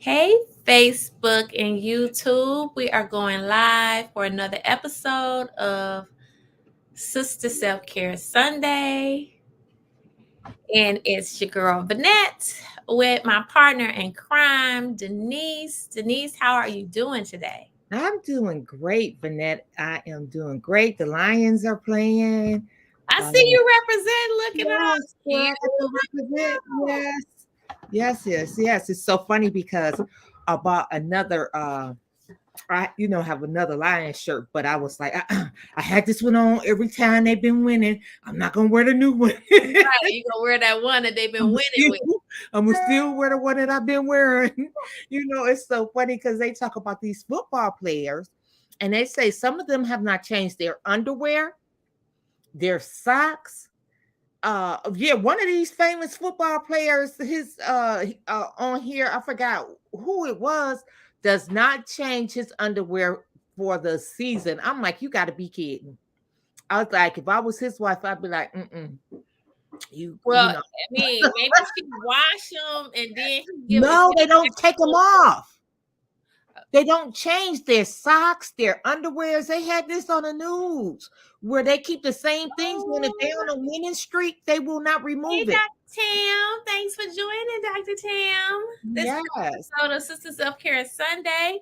Hey, Facebook and YouTube. We are going live for another episode of Sister Self Care Sunday. And it's your girl, Vanette, with my partner in crime, Denise. Denise, how are you doing today? I'm doing great, Vanette. I am doing great. The Lions are playing. I Uh, see you represent looking all yes, girl, cute. I got to represent. Yes, yes. It's so funny because about another I have another Lions shirt, but I was like, I had this one on every time they've been winning. I'm not gonna wear the new one. Right, you gonna wear that one that they've been I'm winning still, with. I'm gonna still wear the one that I've been wearing. It's so funny because they talk about these football players, and they say some of them have not changed their underwear, their socks. Yeah, one of these famous football players, his on here, I forgot who it was, does not change his underwear for the season. I'm like, you got to be kidding. I was like, if I was his wife, I'd be like, Well, you know. I mean, maybe she wash them and then he give it No, they don't take them to off. They don't change their socks, their underwears. They had this on the news where they keep the same things when if they're on a winning streak, they will not Hey, remove it. Dr. Tam. Thanks for joining, Dr. Tam. This is Yes. episode of Sister Self Care Sunday,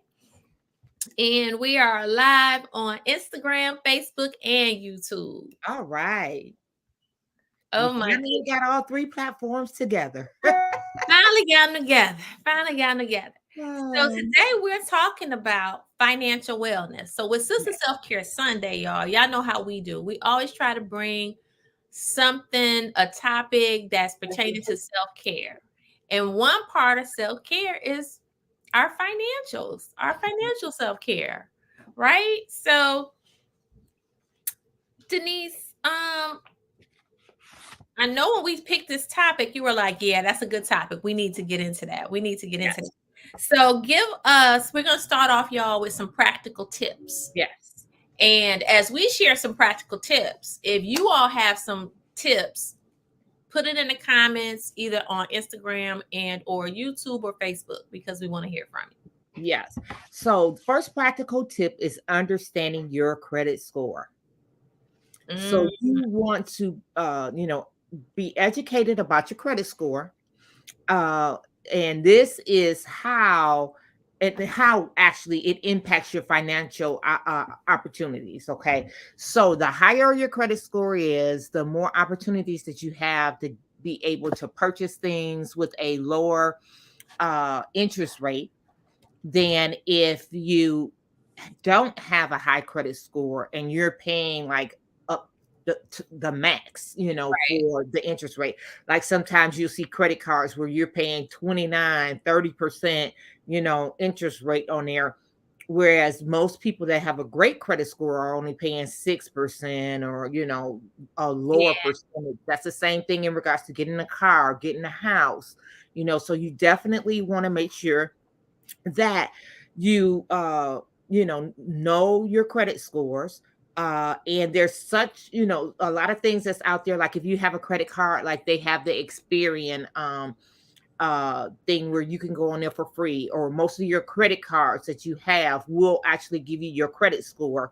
and we are live on Instagram, Facebook, and YouTube. All right. We Oh my finally goodness. got all three platforms together. Finally got them together. Finally got them together. So Um, today we're talking about financial wellness. So with Sister yeah. Self Care Sunday, y'all know how we do. We always try to bring something, a topic that's pertaining to self care. And one part of self care is our financials, our financial self care, right? So, Denise, I know when we picked this topic, you were like, yeah, that's a good topic. We need to get into that. We need to get into that. Yes. So, we're going to start off, y'all, with some practical tips. Yes. And as we share some practical tips, if you all have some tips, put it in the comments either on Instagram and or YouTube or Facebook because we want to hear from you. Yes. So, first practical tip is understanding your credit score. So, Mm, you want to, be educated about your credit score. Uh, and this is how actually it impacts your financial opportunities. Okay, so the higher your credit score is, the more opportunities that you have to be able to purchase things with a lower interest rate than if you don't have a high credit score and you're paying like up the max, right. for the interest rate. Like sometimes you'll see credit cards where you're paying 29, 30%, interest rate on there. Whereas most people that have a great credit score are only paying 6% or, a lower Yeah. percentage. That's the same thing in regards to getting a car, getting a house, so you definitely want to make sure that you know your credit scores. And there's such, a lot of things that's out there. Like if you have a credit card, like they have the Experian thing where you can go on there for free, or most of your credit cards that you have will actually give you your credit score.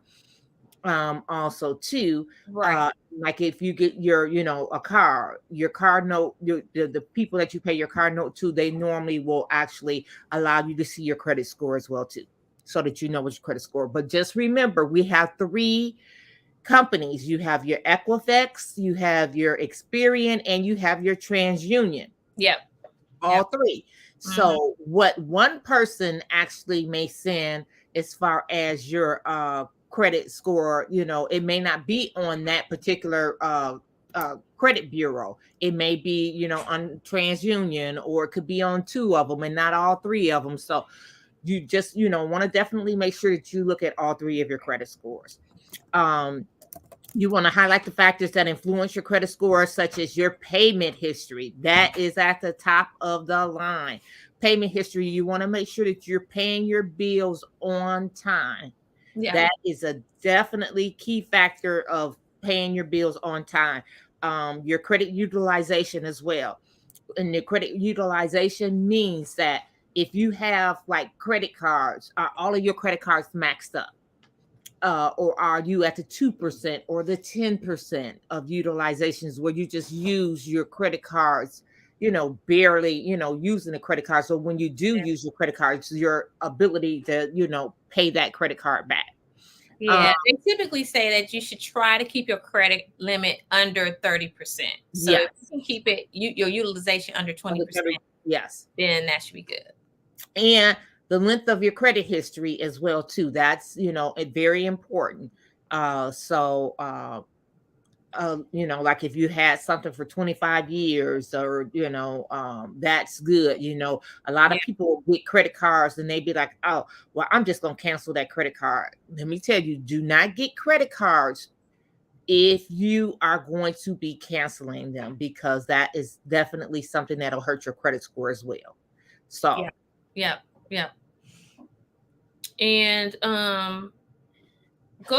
Also too, Right. like if you get your, a car, your car note, the people that you pay your car note to, they normally will actually allow you to see your credit score as well too, so that you know what's your credit score. But just remember, we have three companies. You have your Equifax, you have your Experian, and you have your TransUnion. Yep. All Yep. three. Mhm. So what one person actually may send as far as your credit score, it may not be on that particular credit bureau. It may be, on TransUnion, or it could be on two of them and not all three of them. So you just, want to definitely make sure that you look at all three of your credit scores. Um, you want to highlight the factors that influence your credit score, such as your payment history. That is at the top of the line. Payment history, you want to make sure that you're paying your bills on time. Yeah. That is a definitely key factor of paying your bills on time. Your credit utilization as well. And your credit utilization means that if you have like credit cards, are all of your credit cards maxed up? Or are you at the 2% or the 10% of utilizations where you just use your credit cards, barely, using the credit card. So when you do use your credit cards, your ability to, pay that credit card back. Uh, Yeah, they typically say that you should try to keep your credit limit under 30%. So if you yes. can keep it your utilization under Under 30, 20%, yes. then that should be good. And the length of your credit history as well too. That's, very important. Like if you had something for 25 years or, that's good. A lot Yeah, of people get credit cards and they be like, oh, well, I'm just going to cancel that credit card. Let me tell you, do not get credit cards if you are going to be canceling them, because that is definitely something that'll hurt your credit score as well. yeah, So, yeah, yeah. And go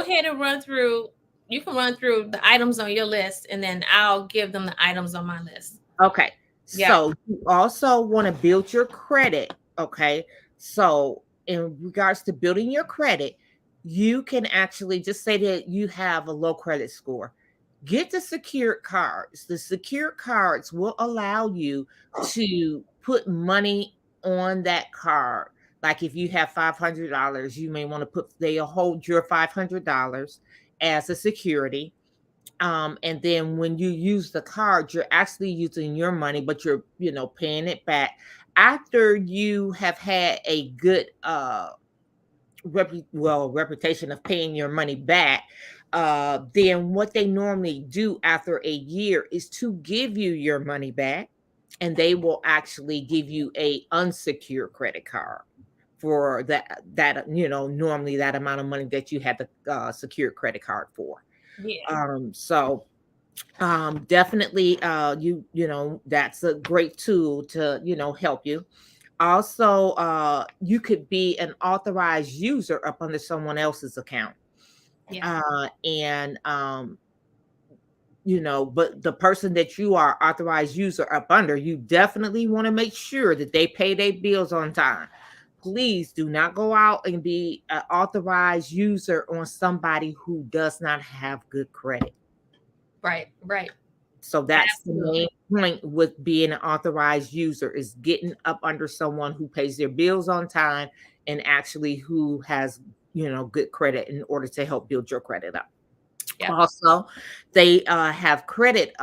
ahead and run through. You can run through the items on your list, and then I'll give them the items on my list. okay. Yeah, So you also want to build your credit. Okay. So in regards to building your credit, you can actually just say that you have a low credit score. Get the secured cards. The secured cards will allow you to put money on that card. Like if you have $500, you may want to they'll hold your $500 as a security. And then when you use the card, you're actually using your money, but you're, paying it back after you have had a good reputation of paying your money back. Then what they normally do after a year is to give you your money back, and they will actually give you a unsecured credit card for normally that amount of money that you had the secured credit card for. yeah, Definitely, that's a great tool to, help you. Also, you could be an authorized user up under someone else's account. yeah, And but the person that you are authorized user up under, you definitely want to make sure that they pay their bills on time. Please do not go out and be an authorized user on somebody who does not have good credit. right, right, So that's the main absolutely. point with being an authorized user, is getting up under someone who pays their bills on time and actually who has, good credit in order to help build your credit up. Yep, Also, they have credit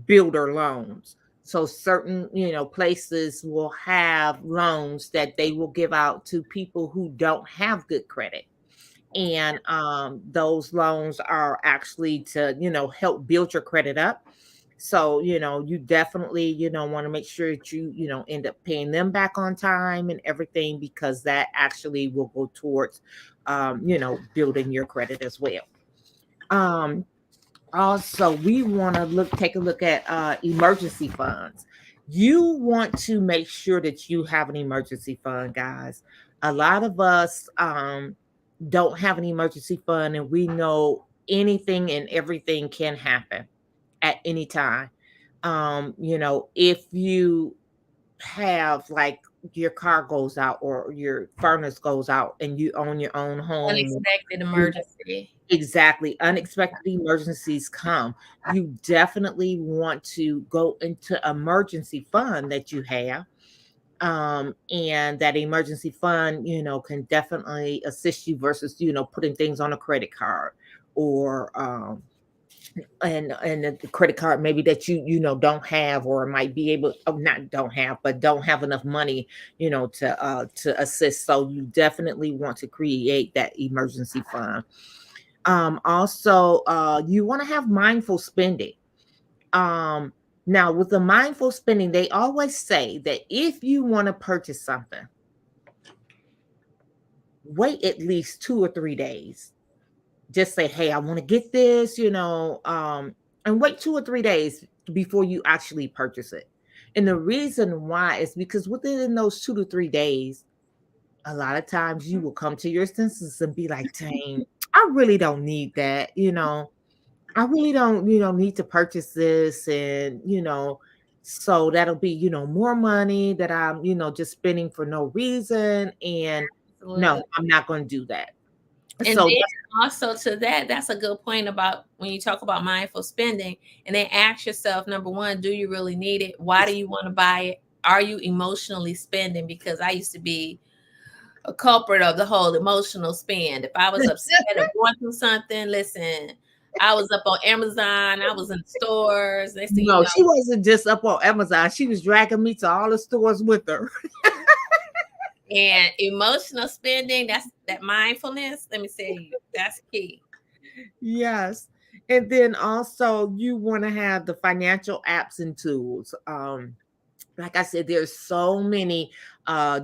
builder loans. So certain, places will have loans that they will give out to people who don't have good credit. And those loans are actually to, help build your credit up. So, you definitely, want to make sure that you end up paying them back on time and everything, because that actually will go towards, building your credit as well. Um, Also, we want to take a look at emergency funds. You want to make sure that you have an emergency fund, guys. A lot of us don't have an emergency fund, and we know anything and everything can happen at any time. If you have like your car goes out or your furnace goes out and you own your own home. unexpected emergency. Exactly. Unexpected emergencies come. You definitely want to go into emergency fund that you have. And that emergency fund, can definitely assist you versus, putting things on a credit card, or and the credit card maybe that don't have, or might be able, not don't have, but don't have enough money, to assist. So you definitely want to create that emergency fund. Also, you want to have mindful spending. Now, with the mindful spending, they always say that if you want to purchase something, wait at least 2 or 3 days. Just say, hey, I want to get this, and wait 2 or 3 days before you actually purchase it. And the reason why is because within those 2 to 3 days, a lot of times you will come to your senses and be like, dang, I really don't need that. I really don't, need to purchase this. And, So that'll be, more money that I'm, just spending for no reason. And no, Absolutely. I'm not going to do that. And So then also to that, that's a good point about when you talk about mindful spending, and then ask yourself, number one, do you really need it? Why do you want to buy it? Are you emotionally spending? Because I used to be a culprit of the whole emotional spend. If I was upset or going through something, listen, I was up on Amazon, I was in stores. Next thing you no, know, she wasn't just up on Amazon. She was dragging me to all the stores with her. and emotional spending, that's that mindfulness. Let me tell you, that's key. Yes. And then also you want to have the financial apps and tools. Like I said, there's so many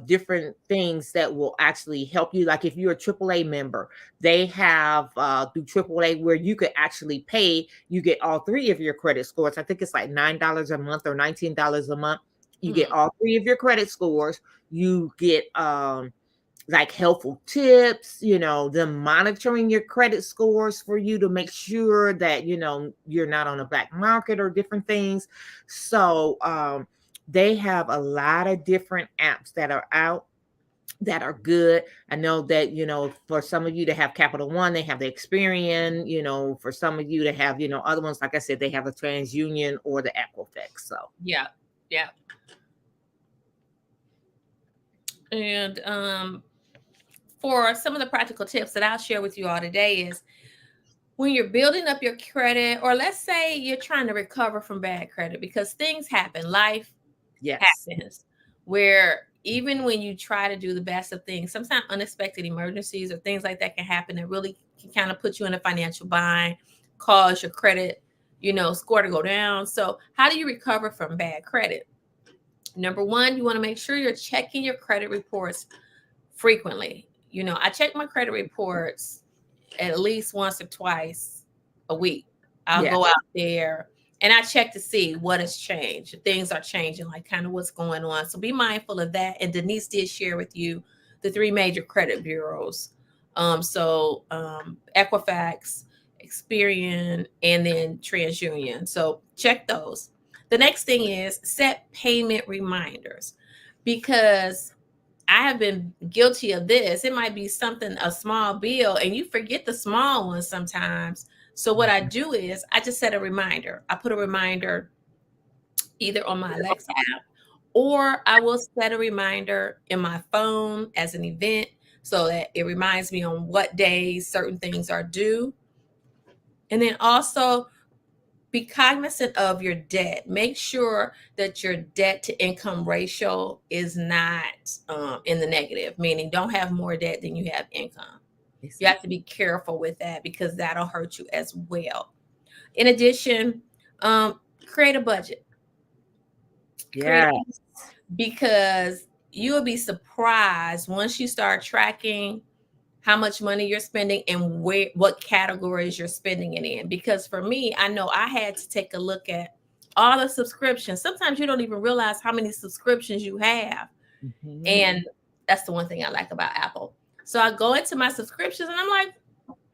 different things that will actually help you. Like if you're a AAA member, they have through AAA where you could actually pay, you get all three of your credit scores. I think it's like $9 a month or $19 a month. You get Mm, all three of your credit scores. You get like helpful tips, them monitoring your credit scores for you to make sure that, you're not on the black market or different things. So, they have a lot of different apps that are out that are good. I know that, for some of you to have Capital One, they have the Experian, for some of you to have, other ones, like I said, they have the TransUnion or the Equifax. So, yeah, yeah. And for some of the practical tips that I'll share with you all today is when you're building up your credit, or let's say you're trying to recover from bad credit, because things happen, life yes. happens, where even when you try to do the best of things, sometimes unexpected emergencies or things like that can happen that really can kind of put you in a financial bind, cause your credit, score to go down. So, how do you recover from bad credit? Number one, you want to make sure you're checking your credit reports frequently. I check my credit reports at least once or twice a week. I'll Yeah. go out there and I check to see what has changed. Things are changing, like kind of what's going on. So be mindful of that. And Denise did share with you the three major credit bureaus. Equifax, Experian, and then TransUnion. So check those. The next thing is set payment reminders, because I have been guilty of this. It might be something, a small bill, and you forget the small ones sometimes. So what I do is I just set a reminder. I put a reminder either on my Alexa app, or I will set a reminder in my phone as an event so that it reminds me on what days certain things are due. And then also be cognizant of your debt. Make sure that your debt to income ratio is not in the negative, meaning don't have more debt than you have income. You have to be careful with that because that'll hurt you as well. In addition, create a budget. Create Yeah. Because you'll be surprised once you start tracking how much money you're spending and what categories you're spending it in. Because for me, I know I had to take a look at all the subscriptions. Sometimes you don't even realize how many subscriptions you have. Mhm. And that's the one thing I like about Apple. So I go into my subscriptions and I'm like,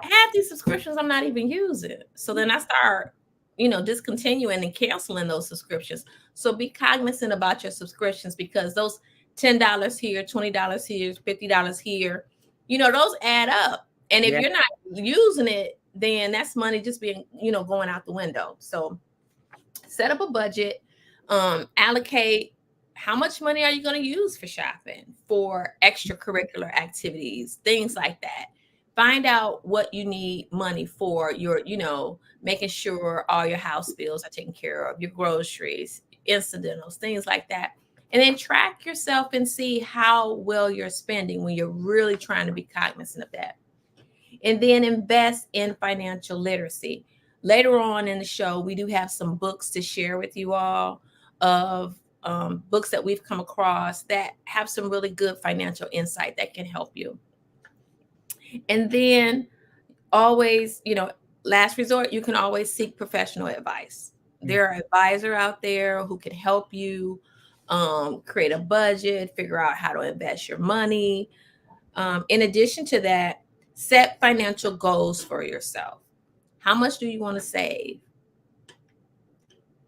half these subscriptions I'm not even using. So then I start, discontinuing and canceling those subscriptions. So be cognizant about your subscriptions, because those $10 here, $20 here, $50 here, those add up. And if Yeah. you're not using it, then that's money just being, going out the window. So set up a budget, allocate how much money are you going to use for shopping, for extracurricular activities, things like that. Find out what you need money for, your, making sure all your house bills are taken care of, your groceries, incidentals, things like that. And then track yourself and see how well you're spending when you're really trying to be cognizant of that. And then invest in financial literacy. Later on in the show, we do have some books to share with you all, of books that we've come across that have some really good financial insight that can help you. And then always, last resort, you can always seek professional advice. There are advisors out there who can help you create a budget, figure out how to invest your money. In addition to that, set financial goals for yourself. How much do you want to save?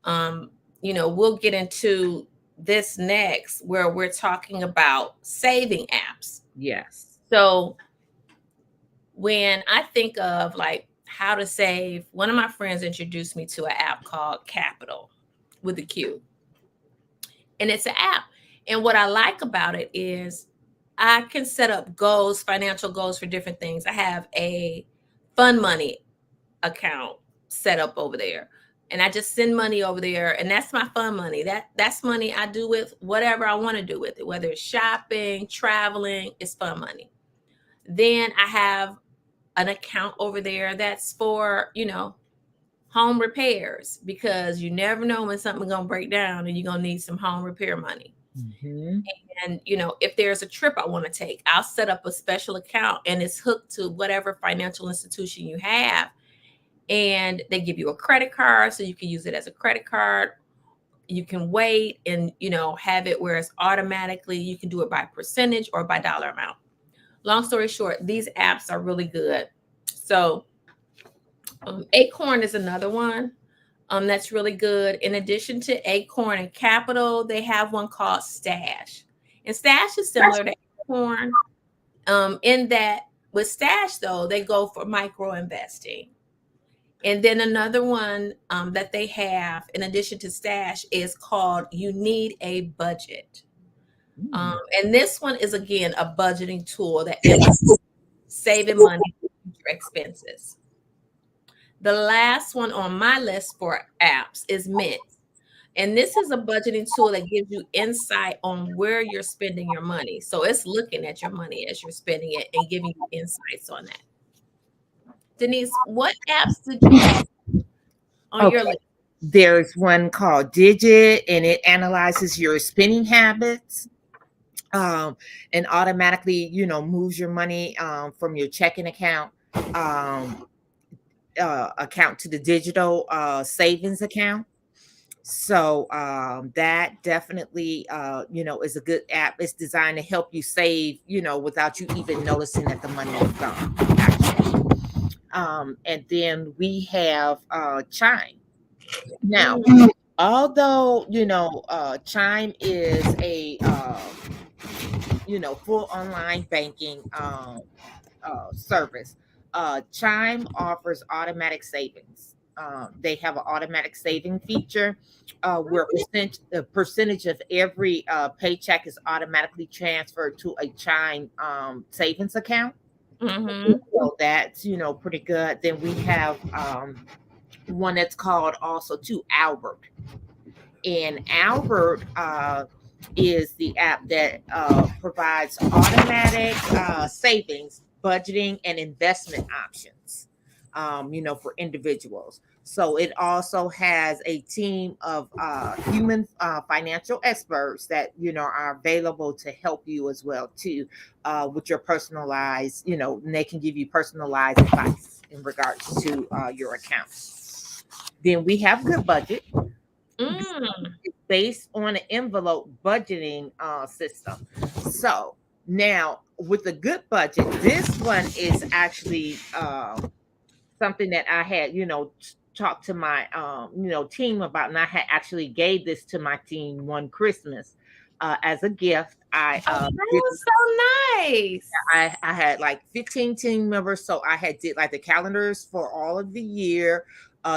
Um, we'll get into this next where we're talking about saving apps. Yes. So when I think of like how to save, one of my friends introduced me to an app called Capital with a Q. And it's an app. And what I like about it is I can set up goals, financial goals for different things. I have a fund money account set up over there. And I just send money over there, and that's my fun money. That's money I do with whatever I want to do with it, whether it's shopping, traveling, it's fun money. Then I have an account over there that's for, home repairs, because you never know when something's gonna break down and you're gonna need some home repair money. Mm-hmm. And if there's a trip I want to take, I'll set up a special account and it's hooked to whatever financial institution you have. And they give you a credit card so you can use it as a credit card. You can wait and have it where it's automatically, you can do it by percentage or by dollar amount. Long story short, these apps are really good. So Acorn is another one that's really good. In addition to Acorn and Capital, they have one called Stash. And Stash is similar to Acorn, in that with Stash, though, they go for micro investing. And then another one that they have, in addition to Stash, is called You Need a Budget. And this one is, again, a budgeting tool that emphasizes saving money for future expenses. The last one on my list for apps is Mint. And this is a budgeting tool that gives you insight on where you're spending your money. So it's looking at your money as you're spending it and giving you insights on that. Denise, what apps did you have on your Okay. list? There's one called Digit, and it analyzes your spending habits. And automatically, moves your money from your checking um, account to the digital savings account. So that definitely, is a good app. It's designed to help you save, without you even noticing that the money is gone. Actually. And then we have Chime. Now, although Chime is a full online banking service, Chime offers automatic savings. They have an automatic saving feature where a percentage of every paycheck is automatically transferred to a Chime savings account. Mm-hmm. So that's pretty good. Then we have one that's called also to Albert, and Albert is the app that provides automatic savings, budgeting, and investment options, for individuals. So it also has a team of human financial experts that are available to help you as well too, with your personalized, and they can give you personalized advice in regards to your accounts. Then we have Good Budget. Mm. It's based on an envelope budgeting system. So now with the Good Budget, this one is actually something that I had, talked to my team about, and I had actually gave this to my team one Christmas as a gift. I Oh, that did was so nice. I had like 15 team members, so I had did like the calendars for all of the year.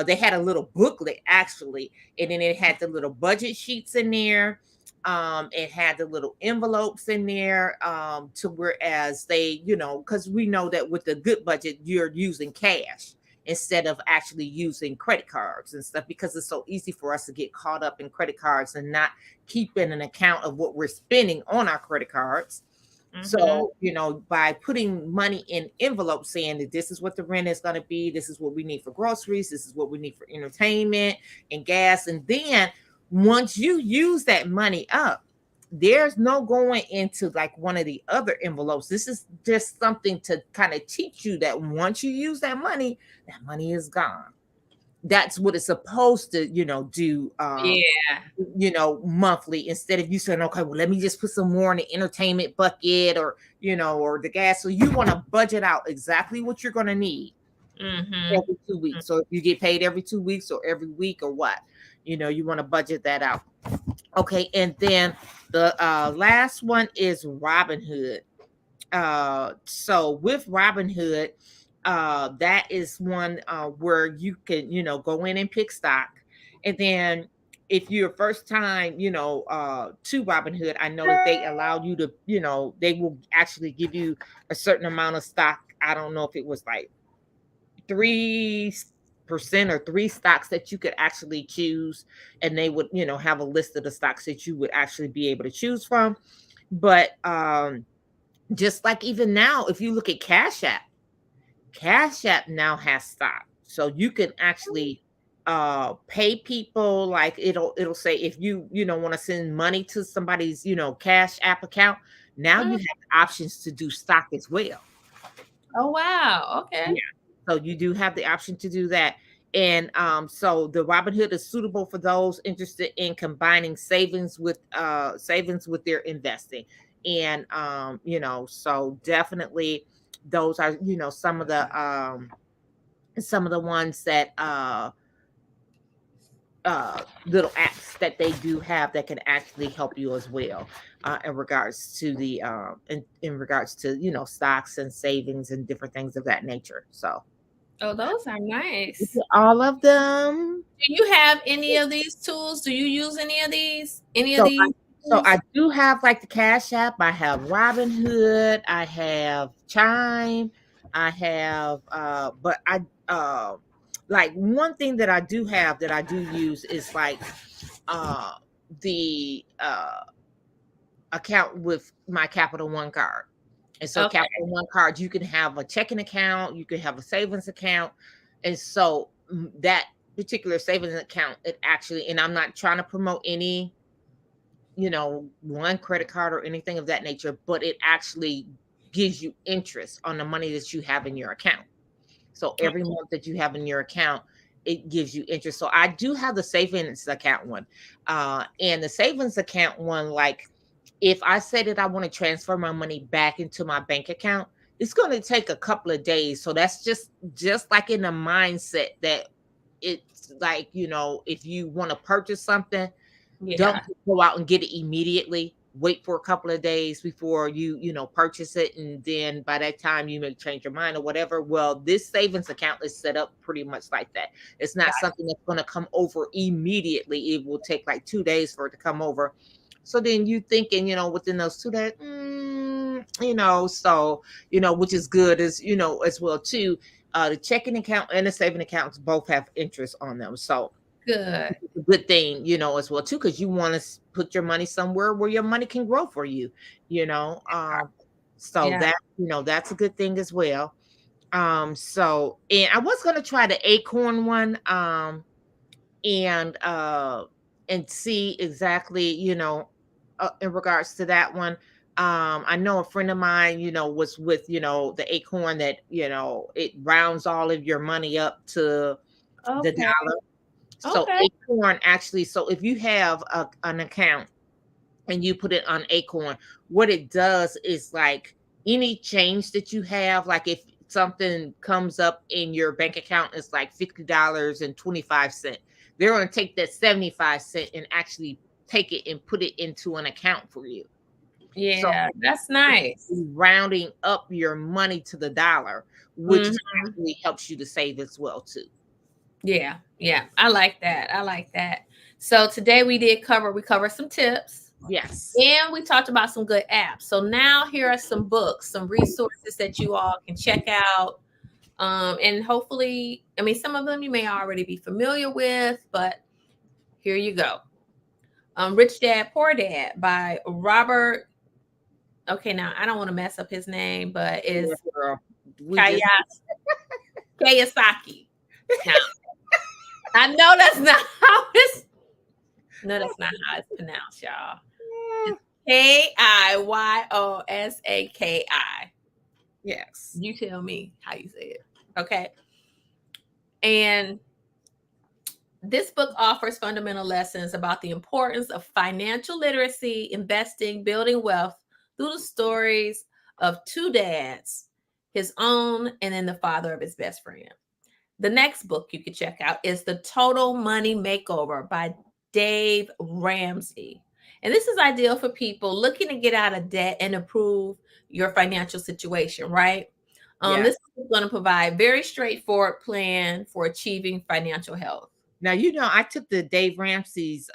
They had a little booklet actually, and then it had the little budget sheets in there. It had the little envelopes in there. To whereas they, because we know that with the Good Budget, you're using cash instead of actually using credit cards and stuff, because it's so easy for us to get caught up in credit cards and not keeping an account of what we're spending on our credit cards. Mm-hmm. So, by putting money in envelopes saying that this is what the rent is going to be, this is what we need for groceries, this is what we need for entertainment and gas. And then once you use that money up, there's no going into like one of the other envelopes. This is just something to kind of teach you that once you use that money is gone. That's what it's supposed to, do Yeah. monthly, instead of you saying, okay, well, let me just put some more in the entertainment bucket, or or the gas. So you want to budget out exactly what you're going to need Mm-hmm. every 2 weeks. So if you get paid every 2 weeks or every week or what, You want to budget that out. Okay, and then the last one is Robinhood. So with Robinhood, that is one where you can, go in and pick stock. And then if you're first time, to Robinhood, I know that they allow you to, they will actually give you a certain amount of stock. I don't know if it was like 3% or three stocks that you could actually choose, and they would, have a list of the stocks that you would actually be able to choose from. But just like even now, if you look at Cash App now has stock. So you can actually pay people, like it'll say if you don't want to send money to somebody's, Cash App account, now you Mm. have options to do stock as well. Oh wow. Okay. Yeah. So you do have the option to do that. And so the Robinhood is suitable for those interested in combining savings with their investing. And so definitely those are, some of the ones that little apps that they do have that can actually help you as well, in regards to the in regards to, stocks and savings and different things of that nature. So Oh, those are nice. all of them. Do you have any of these tools? Do you use any of these? Any of So I these so tools? I do have like the Cash App. I have Robinhood. I have Chime. I have but I like one thing that I do have that I do use is like uh the account with my Capital One card. And so Okay. Capital One card, you can have a checking account, you can have a savings account. And so that particular savings account, it actually, and I'm not trying to promote any, one credit card or anything of that nature, but it actually gives you interest on the money that you have in your account. So every month that you have in your account, it gives you interest. So I do have the savings account one. And the savings account one, like if I say that I want to transfer my money back into my bank account, it's going to take a couple of days. So that's just like in the mindset that it's like, if you want to purchase something, don't Yeah. just go out and get it immediately. Wait for a couple of days before you purchase it, and then by that time you may change your mind or whatever. Well, this savings account is set up pretty much like that. It's not Got something that's going to come over immediately. It will take like 2 days for it to come over. So then you thinking, within those 2 days, so which is good, as as well too. The checking account and the saving accounts both have interest on them. So good. a good thing, as well too, because you want to put your money somewhere where your money can grow for you, you know. So Yeah. that's a good thing as well. So and I was gonna try the Acorn one, and see exactly, in regards to that one. I know a friend of mine, was with, the Acorn that, it rounds all of your money up to the Okay. dollar. So Okay. Acorn actually, so if you have an account and you put it on Acorn, what it does is like any change that you have, like if something comes up in your bank account, it's like $50.25. They're going to take that 75 cents and actually take it and put it into an account for you. So Yeah, that's it's nice. rounding up your money to the dollar, which Mhm. actually helps you to save as well too. Yeah, yeah. I like that. I like that. So today we covered some tips Yes. and we talked about some good apps. So now here are some books, some resources that you all can check out. And hopefully, I mean, some of them you may already be familiar with, but here you go. Rich Dad Poor Dad by Robert. Okay, now I don't want to mess up his name, but Yeah, it's girl. We just Kiyosaki. Now, I know that's not how it's no, that's not how it's pronounced, y'all. It's Kiyosaki. yes. You tell me how you say it. Okay. And this book offers fundamental lessons about the importance of financial literacy, investing, building wealth through the stories of two dads, his own and then the father of his best friend. The next book you could check out is The Total Money Makeover by Dave Ramsey. And this is ideal for people looking to get out of debt and improve your financial situation, right? Yes. This is going to provide very straightforward plan for achieving financial health. Now, I took the Dave Ramsey's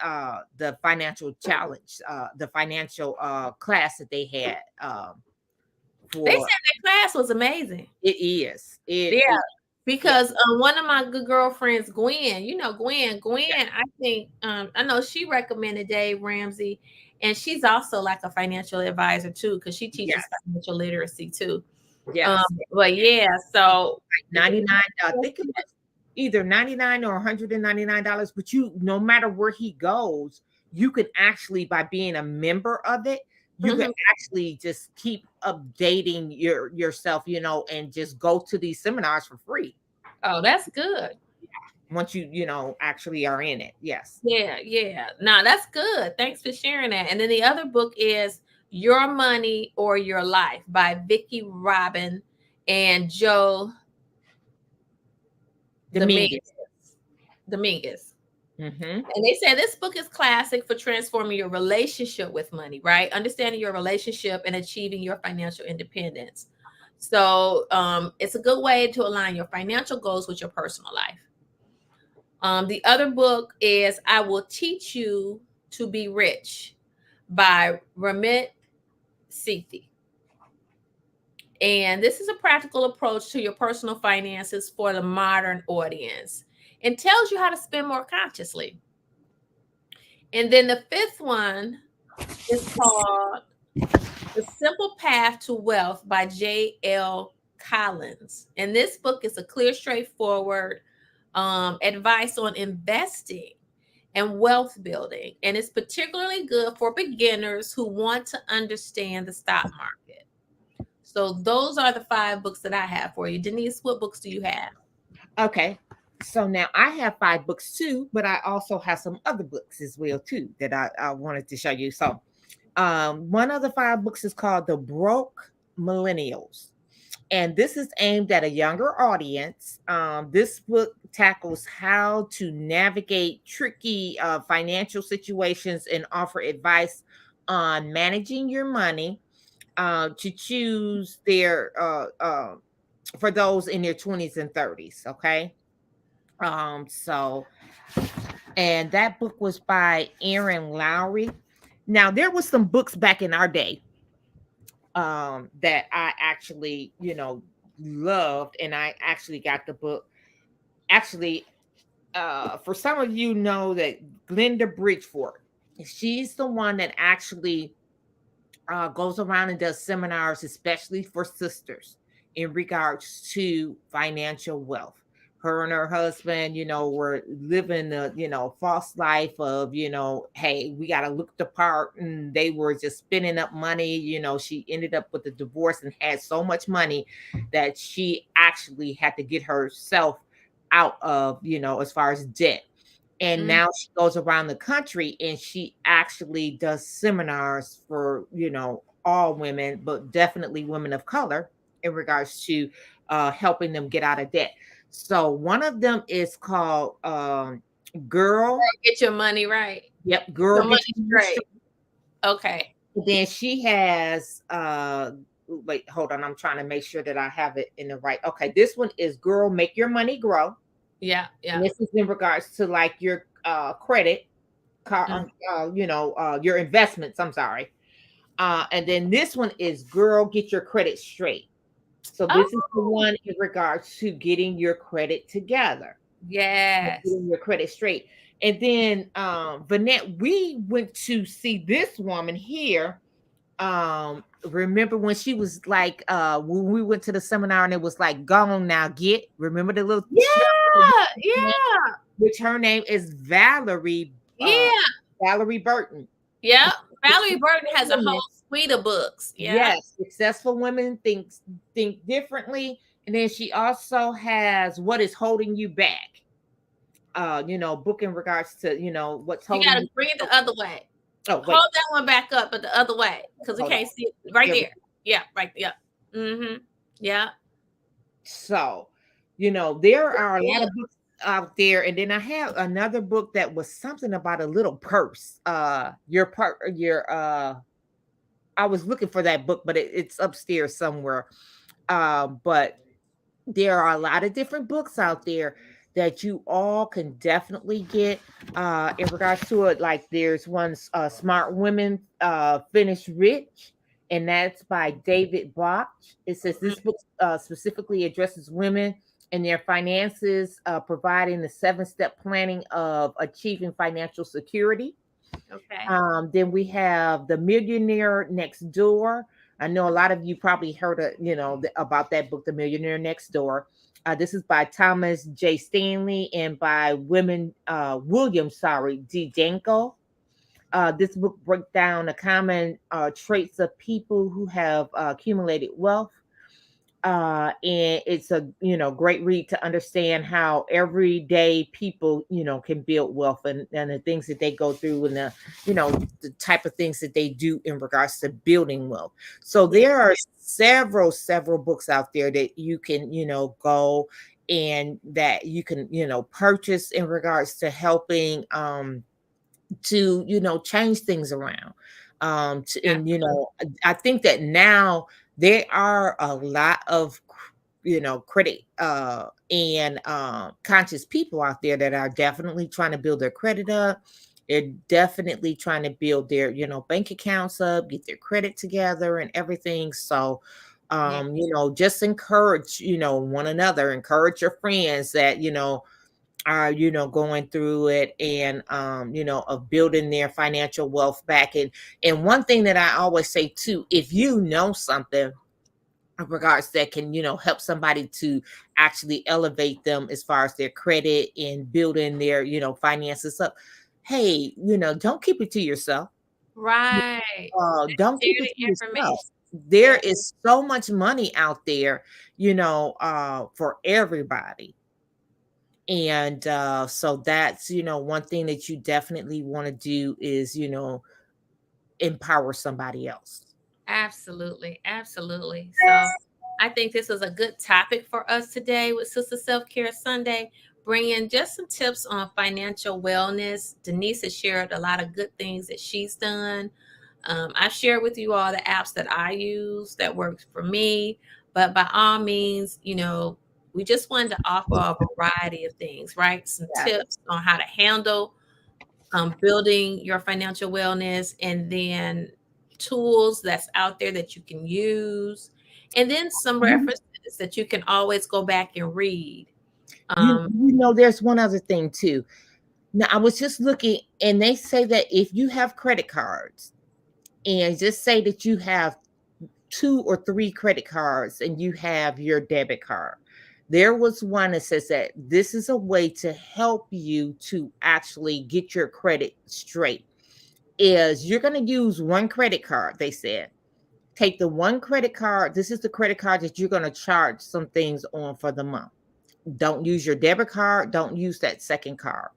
the financial challenge, the financial class that they had They for said that class was amazing. it is. It Yeah, is. Yeah. because one of my good girlfriends, Gwen, Yeah. Gwen, I know she recommended Dave Ramsey, and she's also like a financial advisor too, because she teaches Yes. financial literacy too. Um, Yes. but yeah, so 99, I think it was either 99 or $199, but no matter where he goes, you can actually, by being a member of it, you could mhm. actually just keep updating yourself, and just go to these seminars for free Oh, that's good. once actually are in it. Yes. Yeah, yeah. Now that's good. Thanks for sharing that. And then the other book is Your Money or Your Life by Vicki Robin and Joe Dominguez. Dominguez. Dominguez. Hmm. And they say this book is classic for transforming your relationship with money, right? Understanding your relationship and achieving your financial independence. So it's a good way to align your financial goals with your personal life. The other book is I Will Teach You to Be Rich by Ramit Sethi. And this is a practical approach to your personal finances for the modern audience and tells you how to spend more consciously. And then the fifth one is called The Simple Path to Wealth by J.L. Collins. And this book is a clear, straightforward advice on investing and wealth building. And it's particularly good for beginners who want to understand the stock market. So those are the 5 books that I have for you. Denise, what books do you have? Okay. So now I have 5 books too, but I also have some other books as well too that I wanted to show you. So one of the 5 books is called The Broke Millennials. And this is aimed at a younger audience. This book tackles how to navigate tricky financial situations and offer advice on managing your money to choose for those in their 20s and 30s. Okay. So, and that book was by Aaron Lowry. Now, there was some books back in our day that I actually, loved, and I actually got the book. Actually, for some of you know that Glenda Bridgeford, she's the one that actually goes around and does seminars, especially for sisters, in regards to financial wealth. Her and her husband, were living the, false life of, hey, we got to look the part. And they were just spending up money. She ended up with a divorce and had so much money that she actually had to get herself out of, as far as debt. And Mm. now she goes around the country and she actually does seminars for, all women, but definitely women of color in regards to helping them get out of debt. So one of them is called Girl. Get your money right. Yep, Get Girl your money Get Your Money straight. Straight. Okay. Then she has wait, hold on. I'm trying to make sure that I have it in the right. Okay, this one is Girl Make Your Money Grow. Yeah, And yeah. this is in regards to like your credit Mm. your investments. I'm sorry. And then this one is Girl Get Your Credit Straight. So this is the Oh, one in regards to getting your credit together, yes. getting your credit straight. And then Vanette, we went to see this woman here. Remember when she was like when we went to the seminar and it was like gone now get, remember the little show, Yeah, yeah, which her name is yeah, Valerie Burton. yeah. Valerie Burton Successful has a women, whole suite of books. Yeah. yes, successful women think differently. And then she also has What Is Holding You Back. Book in regards to, what's You holding got to you bring it back. the other way. Oh, wait, Hold that one back up, but the other way, because we hold on. can't see it right There we there. go. Yeah, right. Yeah. Mm-hmm. Yeah. So There Good are a lot book. of books out there, and then I have another book that was something about a little purse. Your I was looking for that book, but it's upstairs somewhere. But there are a lot of different books out there that you all can definitely get in regards to it. Like there's one, Smart Women Finish Rich, and that's by David Bach. It says Mm, this book specifically addresses women and their finances, providing the 7-step planning of achieving financial security. okay. Then we have The Millionaire Next Door. I know a lot of you probably heard of, about that book, The Millionaire Next Door. This is by Thomas J. Stanley and by William, D. Danko. This book breaks down the common traits of people who have accumulated wealth, and it's a great read to understand how everyday people can build wealth, and the things that they go through, and the type of things that they do in regards to building wealth. So Yeah. there are several books out there that you can go and that you can purchase in regards to helping to change things around. And Absolutely. I think that now there are a lot of credit and conscious people out there that are definitely trying to build their credit up. They're definitely trying to build their bank accounts up, get their credit together and everything. So Yeah. just encourage one another, encourage your friends that are going through it, and of building their financial wealth back. And one thing that I always say too, if you know something in regards that can help somebody to actually elevate them as far as their credit and building their finances up, hey, don't keep it to yourself. Right. Don't keep Share it the to yourself. information. There Yeah. is so much money out there for everybody. And so that's one thing that you definitely want to do is empower somebody else. Absolutely. Absolutely. So I think this was a good topic for us today with Sister Self Care Sunday, bringing just some tips on financial wellness. Denise has shared a lot of good things that she's done. I've shared with you all the apps that I use that works for me. But by all means, we just wanted to offer a variety of things, right? Some Yeah. tips on how to handle building your financial wellness, and then tools that's out there that you can use, and then some you, references that you can always go back and read. you Um, you know there's one other thing too. Now I was just looking, and they say that if you have credit cards, and just say that you have 2 or 3 credit cards and you have your debit card. There was one that says that this is a way to help you to actually get your credit straight. Is you're going to use one credit card, they said. Take the one credit card. This is the credit card that you're going to charge some things on for the month. Don't use your debit card. Don't use that second card.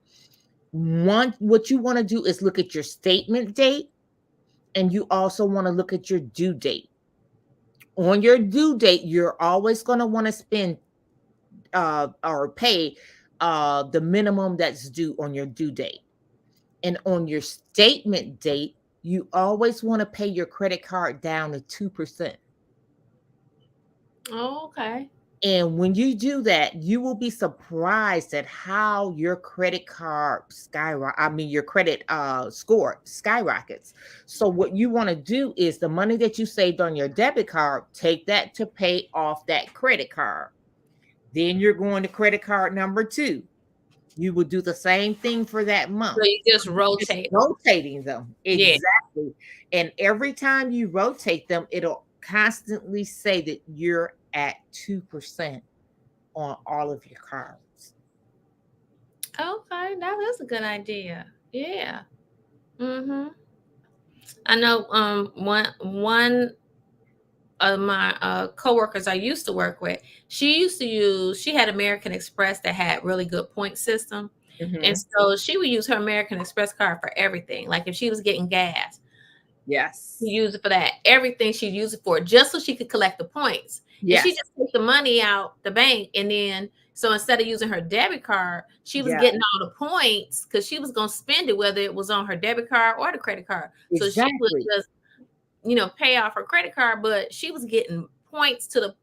What you want to do is look at your statement date, and you also want to look at your due date. On your due date, you're always going to want to spend or pay the minimum that's due on your due date. And on your statement date, you always want to pay your credit card down to 2%. oh, okay. And when you do that, you will be surprised at how your credit card your credit score skyrockets. So what you want to do is the money that you saved on your debit card, take that to pay off that credit card. Then you're going to credit card number 2. You will do the same thing for that So month. you just Just rotate. rotating them. Yeah. Exactly. And every time you rotate them, it'll constantly say that you're at 2% on all of your cards. Okay, that is a good idea. Yeah. Mhm. I know. One of my coworkers I used to work with, she had American Express that had really good point system. And Hmm. so she would use her American Express card for everything. Like if she was getting gas, Yes. She used it for that. Everything she used it for, just so she could collect the points. And she Yes. just took the money out the bank, and then so instead of using her debit card, she was Yeah. getting all the points because she was gonna spend it whether it was on her debit card or the credit card. So she would Exactly. just, pay off her credit card, but she was getting points to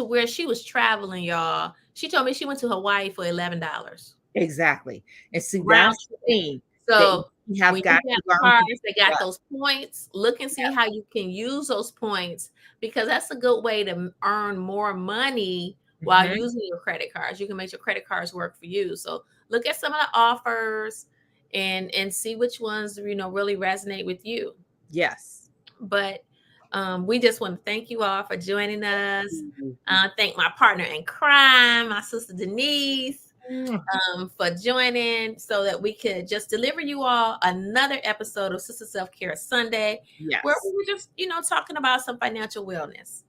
where she was traveling, y'all. She told me she went to Hawaii for $11 Exactly. And see, round that's the trip. thing that So you have when you got to have learn to cards that got adjust. those points, look and see Yeah. how you can use those points, because that's a good way to earn more money while Hmm. using your credit cards. You can make your credit cards work for you. So look at some of the offers and see which ones really resonate with you. Yes. But we just want to thank you all for joining us. Mhm. Thank my partner in crime, my sister Denise, Mm. for joining so that we could just deliver you all another episode of Sister Self Care Sunday, where we Yes. were just, talking about some financial wellness,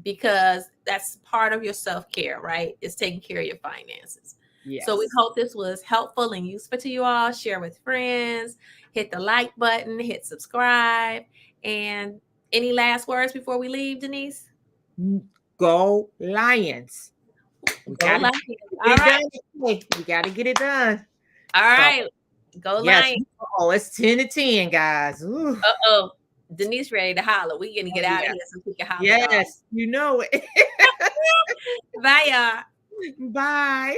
because that's part of your self care, right? It's taking care of your finances. So we Yes. hope this was helpful and useful to you all. Share with friends, hit the like button, hit subscribe. And any last words before we leave, Denise? Go Lions. We Go got to Lions. get All it right. done. We got to get it done. All So, right. Go yes. Lions. Oh, it's 10 to 10, guys. Ooh. Uh-oh. Denise ready to holler. We gonna get Oh, out of yeah. here so we can holler, y'all. Yes. You know it. Bye, y'all. Bye.